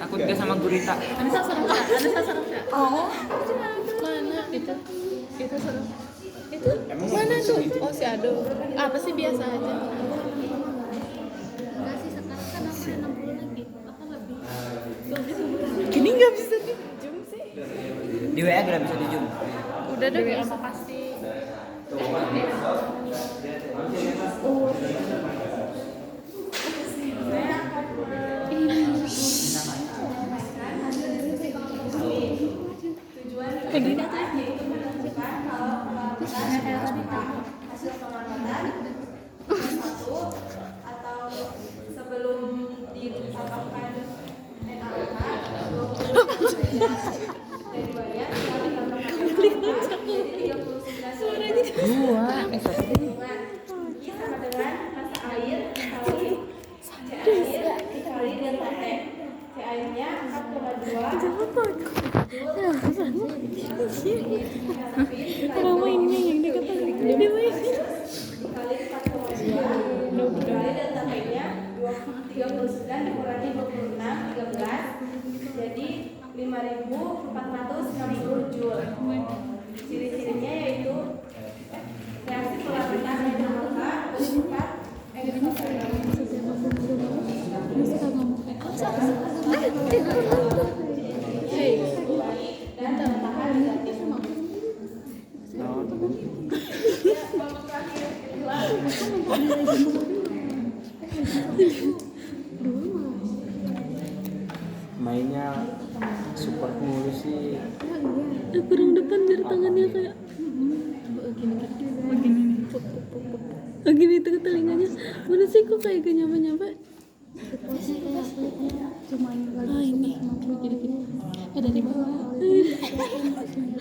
Takut gak sama gurita? Anissa serem nggak? Anissa serem nggak? Oh, Mana itu? Itu serem. Itu mana tuh? Oh si Ado. Apa sih biasa aja? Enggak sih, sekarang kan aku udah 60 lagi. Apa lebih? Gini nggak bisa di zoom sih. Di WA gak bisa di zoom. Udah deh bisa pasti. hasil pengamatan satu atau sebelum ditetapkan NAK 20 dibayar Dua. Ini sama dengan masa air dikali delta T. C airnya 4,2 Kalau mainnya yang dikatakan dia main. dikali 4,2 dikali delta T-nya 39 dikurangi 26 13 jadi 5.460 Joule. Ciri-cirinya yaitu reaksi pelarutan NaOH bersifat dan bertahan negatif. Mainnya super mulu sih. Kurang depan biar tangannya kayak begini nih. Begini tuh telinganya. Mana sih kok kayak gak nyampe-nyampe? Ah ini gini-gini. Ada di bawah.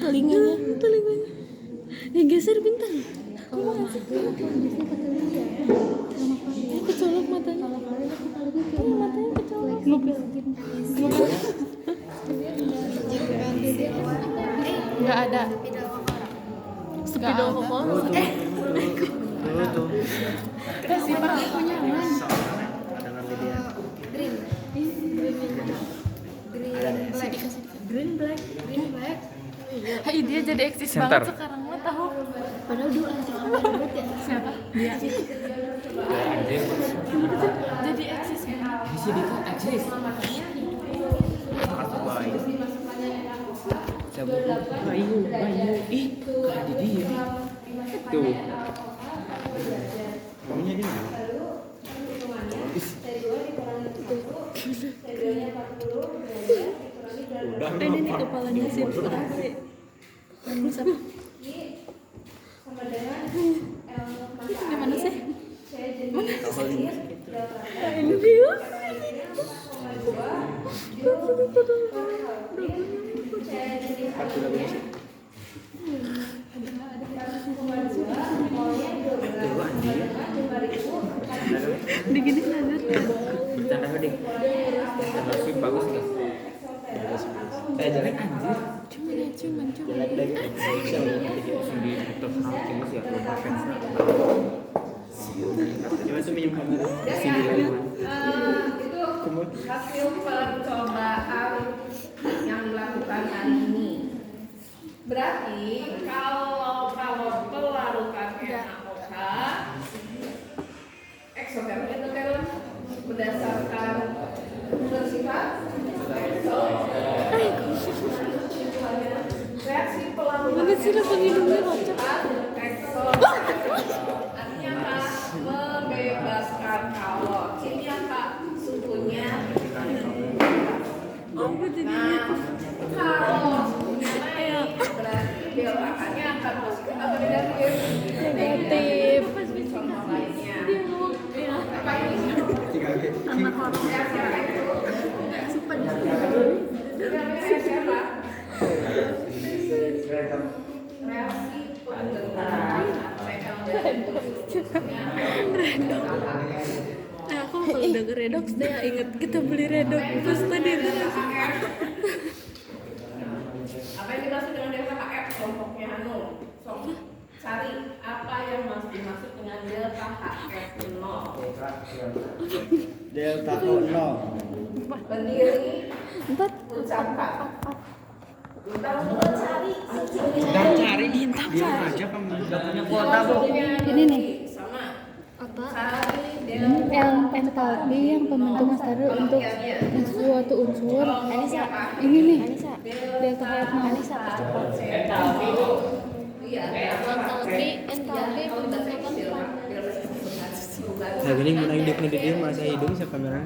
Telinganya. Geser bentar. Kecolok matanya. Matanya kecolok. Nggak ada. Speedo homo. Tuh. Kasih Pak punya man. Green black. Hai dia jadi eksis Center. banget sekarang lo tahu. Padahal dulu anti banget ya. Siapa? Dia. Jadi eksis banget. Isi dikit eksis. Bayu. Ih, ada dia. Tuh. Maunya di mana? Ini nih kepalanya si Frasi. Siapa? Itu di mana sih? Ini dia. Begini lanjut. Bercanda deh. Masih bagus nih. Jelek anjir. Cuman. Jelek deh. Langsung di terkenal cuma sih ya lupa fans. Coba tuh minum kamera. Sini lagi. Itu hasil percobaan yang dilakukan hari ini. Berarti kalau pelarutan NaOH eksoterm endoterm berdasarkan bersifat reaksi pelarutan Mana sih rasanya hidungnya kocak? artinya apa? Membebaskan kalor. Ini apa? Suhunya Aku jadi kalau suhunya naik berarti delta-nya akan positif atau negatif? negatif. Contoh lainnya Iya. apa ini? Anak orang. Reaksi apa itu? Reaksi apa? Reaksi pembentukan Aku kalau denger redox deh inget kita beli redox pas tadi itu apa yang dimaksud dengan delta HF kelompoknya Hanu? Cari apa yang dimaksud dengan delta HF 0. Delta O 0. Berdiri Empat. Ucapkan. Bintang 2 cari. Bintang cari diam aja kamu nggak punya kuota bu. Ini nih. Sama. Apa? Cari Yang entalpi yang pembentuk master untuk suatu unsur. Anissa. Ini nih. Anissa. Delta HF0. Anissa percepat. Iya. Entalpi pembentukan Nah gini mulai hidup nih dia masa hidung siapa kameranya?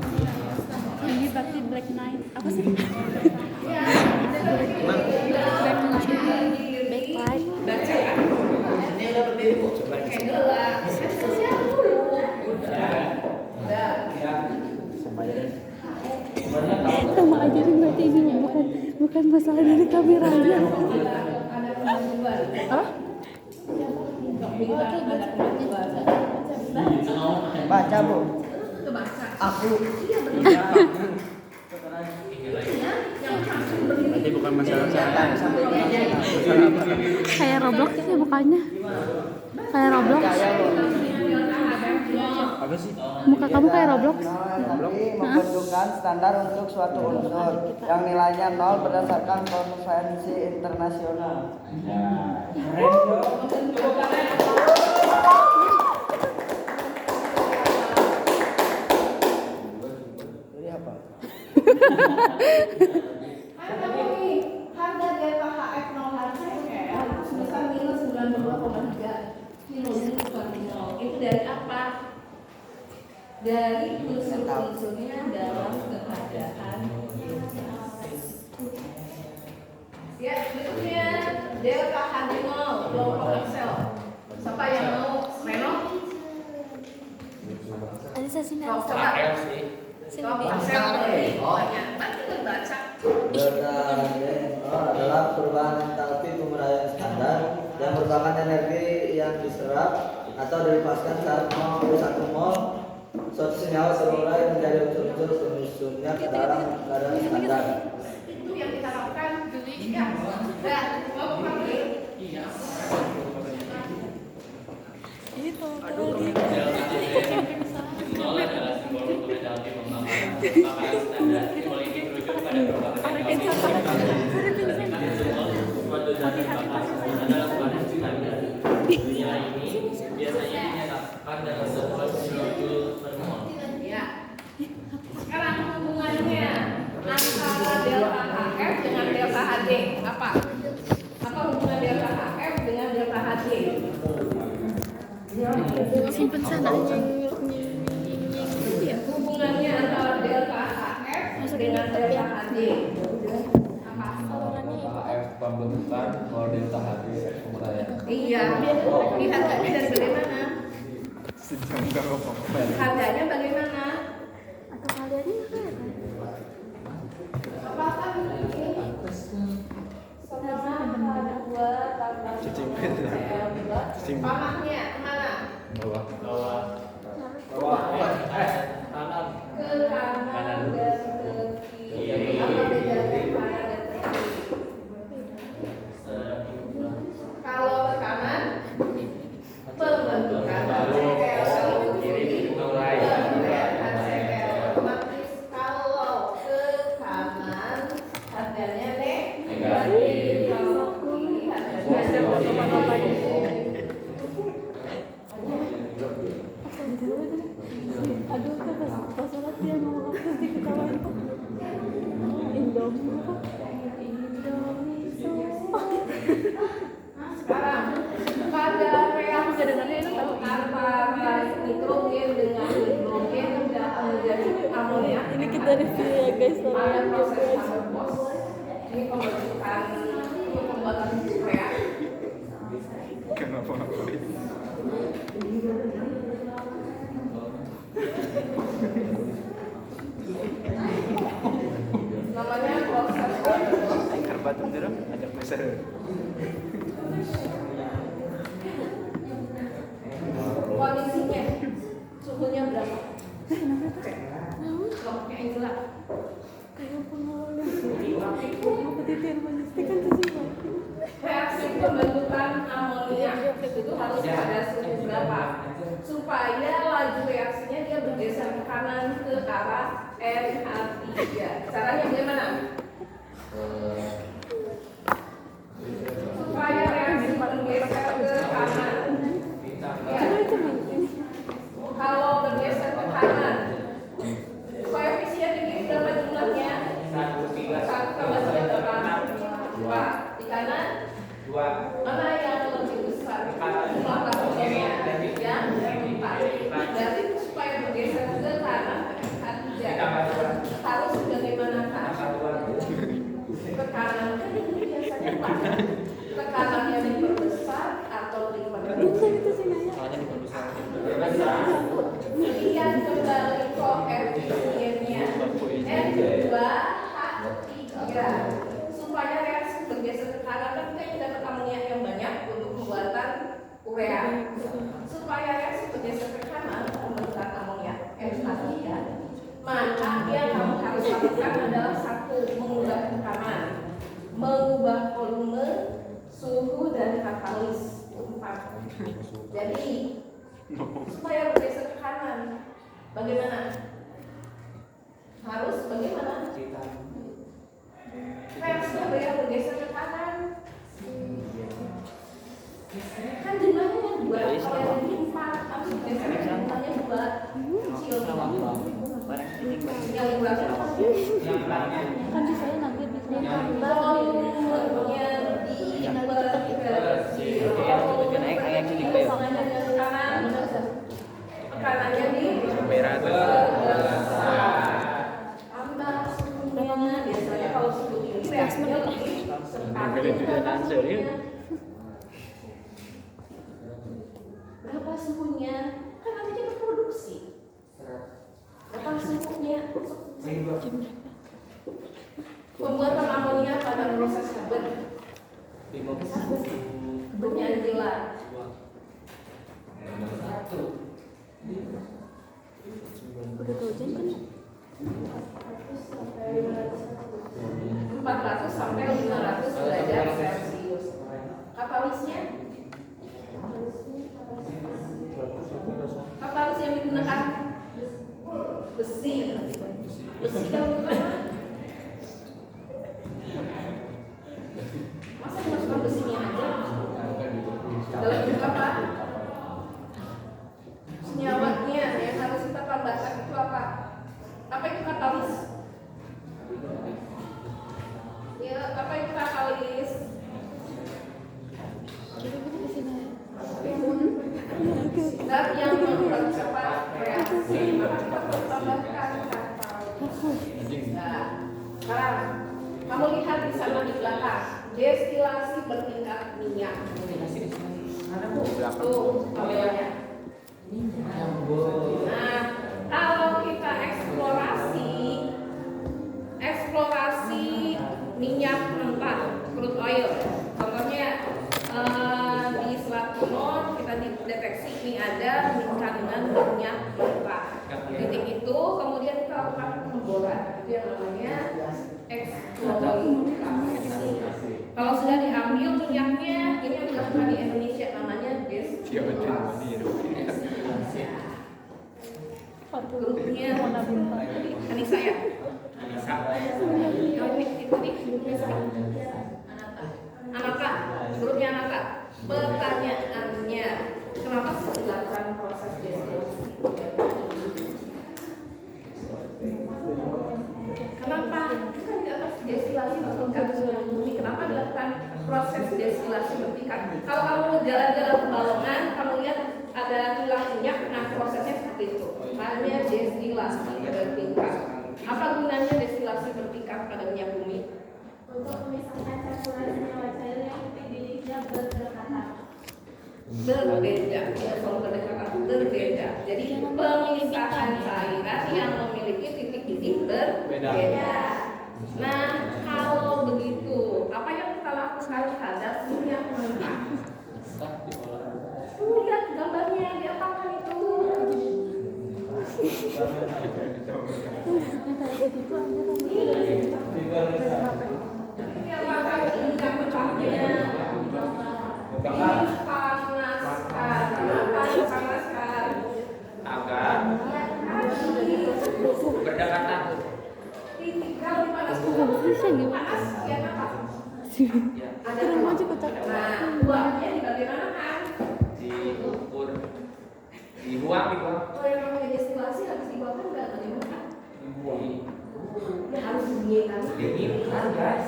Ini berarti Black Knight. Apa sih? backlight. Bacakan. Ini udah berdiri bu. Oke dua. Siap dulu. Udah. Sama aja nih berarti ini bukan masalah dari kameranya. Ada kemajuan. Apa? Baca bu. Itu baca. Aku. Berarti bukan masalah saya. Kayak Roblox sih bukannya. Kayak Roblox. Apa sih? Muka kamu kayak Roblox. Nanti membentukkan standar untuk suatu unsur yang nilainya 0 berdasarkan konvensi internasional. Jadi apa? Ada nih, harga delta HF 0 HCl sebesar minus 92,3 kilojul per mol. Itu dari apa? Dari unsur-unsurnya dalam keadaan. Ya, berikutnya delta HD0 low HCl. Siapa yang mau? Reno? Anissa sini. Oh, coba. Low HCl dari banyak. Nanti kita baca. Delta H adalah perubahan entalpi pemuraian standar yang merupakan energi yang diserap atau dilepaskan saat 1 mol suatu senyawa terurai menjadi unsur-unsur penyusunnya ke dalam keadaan standar. Itu yang kita lakukan. Ya, dan mau pakai. Itu. Ya. Sekarang hubungannya antara delta HF dengan delta HD apa? Apa hubungan delta HF dengan delta HD? Simpen sana aja. Hubungannya antara delta HF dengan delta HD. Apa? HF pembentukan kalau delta H pemuraian. Iya. Ini harganya dari bagaimana? Harganya bagaimana? Atau kalian kan? Apakah ini sama 2 tambah panahnya kemana? Ke kanan dan ke kiri. Apa bedanya kanan dan ke kiri? Kalau ke kanan pembentukan HCl, kalau ke kiri pemuraian HCl. Otomatis kalau ke kanan harganya negatif, kalau ke kiri harganya positif. Aduh, pas sholat dia mau terus diketawain tuh. Indomie apa? Sekarang pada reaksi antara nitrogen dengan hidrogen menjadi amonia. Ini kita review ya guys. Pada proses Haber-Bosch ini pembuatan reaksi. Kenapa? Namanya proses Haber-Bosch. Kerbatu jeruk ajak besar. Kondisinya suhunya berapa? Loh, yang gelap. Kayak pengawalnya. Apa titik menyaksikan sih? Reaksi pembentukan amonia itu harus pada suhu berapa? Supaya laju reaksinya dia bergeser ke kanan ke arah NH3. Caranya bagaimana? Supaya reaksi bergeser ke kanan. Ya. Kalau bergeser ke kanan, koefisien ini berapa jumlahnya? 1 tambah 3 berapa? 2. Di kanan? 2. Mana yang lebih besar? Jumlah koefisiennya yang 4. Berarti supaya bergeser ke kanan harus bagaimana kan? Tekanan kan ini biasanya Pak. Tekanannya diperbesar atau diperbesar? Lihat kembali koefisiennya N2H3 supaya reaksi bergeser ke kanan kan kita tidak dapat amonia yang banyak untuk pembuatan urea. Supaya reaksi bergeser ke kanan pembuatan amonia NH3, maka yang kamu harus lakukan adalah satu, mengubah tekanan, mengubah volume, suhu dan katalis. 4. Jadi supaya bergeser ke kanan, bagaimana? Harus bagaimana? Reaksinya bergeser ke kanan. Kan jumlahnya yang 2, kalau yang ini 4, harus bergeser ke jumlahnya 2. Kecil. Yang berapa? Kan bisa nanti bisa Volumenya tekanannya di merah tuh. tambah suhunya. Biasanya kalau suhu tinggi reaksinya lebih cepat. Berapa suhunya? Kan nanti dia berproduksi. Berapa suhunya? Pembuatan amonia pada proses keber penyanjilan. 400 sampai 500 derajat Celcius. Katalisnya? Katalis yang digunakan besi. Besi kan bukan? Masa dimasukkan besinya aja? Dalam bentuk apa? Senyawanya yang harus kita tambahkan itu apa? Apa itu katalis? Ya, apa itu katalis? Zat yang mempercepat reaksi, maka kita perlu tambahkan katalis. Nah, sekarang kamu lihat di sana di belakang, destilasi bertingkat minyak. Tuh, tabelnya. Nah, kalau kita eksplorasi minyak mentah, crude oil, contohnya di Selat Kuno kita deteksi ini ada kandungan minyak mentah. Titik itu kemudian kita lakukan pemboran, itu yang namanya eksplorasi. Kalau sudah diambil minyaknya, ini yang dilakukan di Indonesia namanya destilasi. Grupnya Anissa ya? Anata, grupnya Anata. Pertanyaannya, kenapa sih dilakukan proses destilasi? Kenapa? Kan di atas destilasi bertingkat bumi. Kenapa dilakukan proses destilasi bertingkat? Kalau kamu jalan-jalan ke Balongan, kamu lihat ada kilang minyak, nah prosesnya seperti itu. Namanya destilasi bertingkat. Apa gunanya destilasi bertingkat pada minyak bumi? untuk memisahkan campuran senyawa cair yang titiknya berdekatan. Berbeda, ya kalau berdekatan berbeda. Jadi pemisahan cairan yang memiliki titik-titik berbeda. Nah, kalau begitu, apa yang kita lakukan terhadap minyak mentah? Lihat gambarnya, diapakan itu? Diapakan minyak mentahnya? Dipanaskan. Kenapa dipanaskan? Agar berdekatan. Bisa gimana? panas, ya apa? Ada Kurang dua. aja kotak. Nah, buahnya di bagian mana kan? diukur dibuang Kalau yang namanya destilasi habis dibuang kan nggak bagaimana? Ya harus didiekan. guys.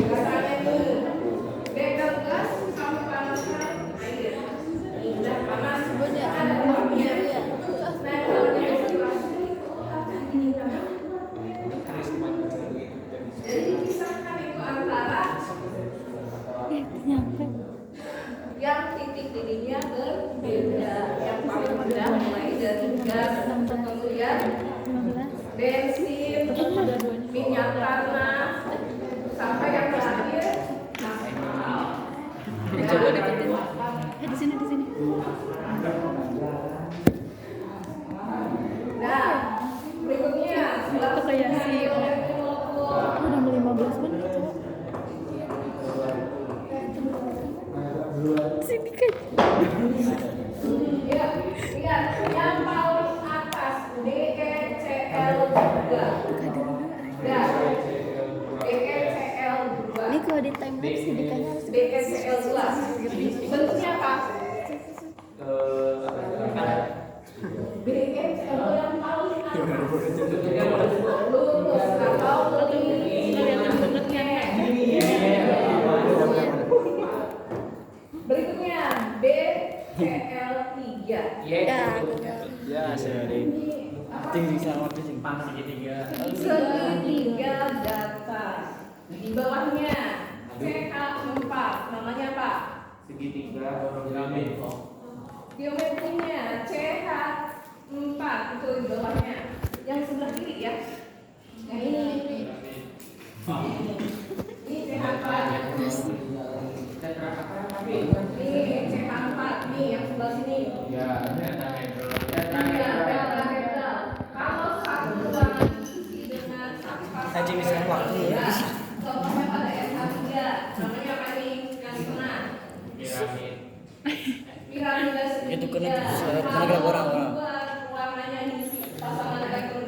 Misalnya nih, beker gas kamu panaskan air. Ini udah panas. Ada uapnya. Nah, kalau dia destilasi itu akan didinginkan. Jadi dipisahkan itu antara yang titik didihnya berbeda. Yang paling rendah mulai dari gas, kemudian bensin, minyak tanah, sampai yang terakhir naftal. Coba deketin. Di sini. Nah, berikutnya setelah Itu kayak si udah udah mau 15 menit. Sini kan. ya, lihat yang paling atas DECL 2. Dan DECL 2. Ini kalau di time lapse sedikitnya harus DECL 2. Bentuknya apa? DECL yang paling atas. Lurus atau lebih. Berikutnya DCL 3. Ya, sehari. Tinggi sama sing panas segitiga. Segitiga datar. Di bawahnya CH4. Namanya apa? Segitiga piramid. Geometrinya CH4 itu di bawahnya. Yang sebelah kiri ya. Yang ini. Ini CH4. Ini CH4 nih yang sebelah sini. Ya, Kalau satu ruangan diisi dengan satu pasang Haji misalnya waktu ya. contohnya pada SH3 namanya apa nih yang di tengah? piramid. Piramida segitiga. Itu kena gerak orang-orang. Kalau ruangannya diisi pasangan elektron